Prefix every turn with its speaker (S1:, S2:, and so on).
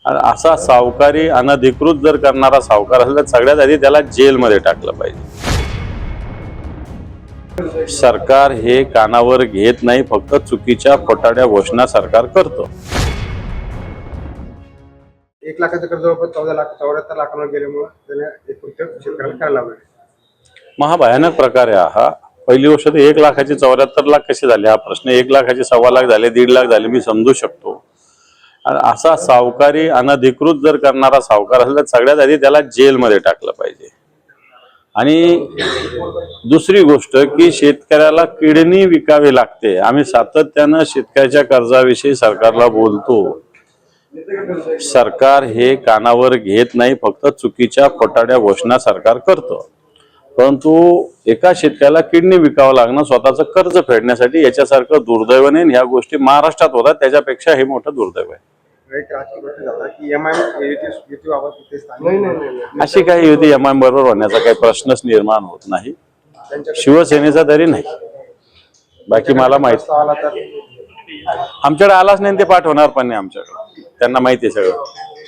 S1: असा सावकारी अनधिकृत जर करणारा सावकार असेल तर सगळ्यात आधी त्याला जेलमध्ये टाकलं पाहिजे। सरकार हे कानावर घेत नाही, फक्त चुकीच्या खोटाड्या घोषणा सरकार करतं।
S2: 1 लाखाचं कर्ज जवळपास 74 लाखांवर गेल्यामुळे त्याने एक कृत्य शेतकऱ्याला करायला लागले।
S1: महाभयानक प्रकार आहे हा। पहिली गोष्ट तर 1 लाखाचे 74 लाख कसे झाले हा प्रश्न, 1 लाखाचे 1.25 लाख झाले, 1.5 लाख झाले, मी समजू शकतो। असा सावकारी अनधिकृत जर करणारा सावकार असेल तर सगळ्यात आधी त्याला जेलमध्ये टाकलं पाहिजे। आणि दुसरी गोष्ट की शेतकऱ्याला किडनी विकावी लागते। आम्ही सातत्यानं शेतकऱ्याच्या कर्जाविषयी सरकारला बोलतो, सरकार हे कानावर घेत नाही, फक्त चुकीच्या खोटाड्या घोषणा सरकार करतं। परंतु एका शेतकऱ्याला किडनी विकावं लागणं स्वतःचं कर्ज फेडण्यासाठी, याच्यासारखं दुर्दैव नाही। ह्या गोष्टी महाराष्ट्रात होतात, त्याच्यापेक्षा हे मोठं दुर्दैव आहे। अशी काही युती एमआयएम बरोबर होण्याचा काही प्रश्नच निर्माण होत नाही, शिवसेनेचा तरी नाही। बाकी मला माहिती आमच्याकडे आलाच नाही, ते पाठवणार पण नाही आमच्याकडे, त्यांना माहिती आहे सगळं।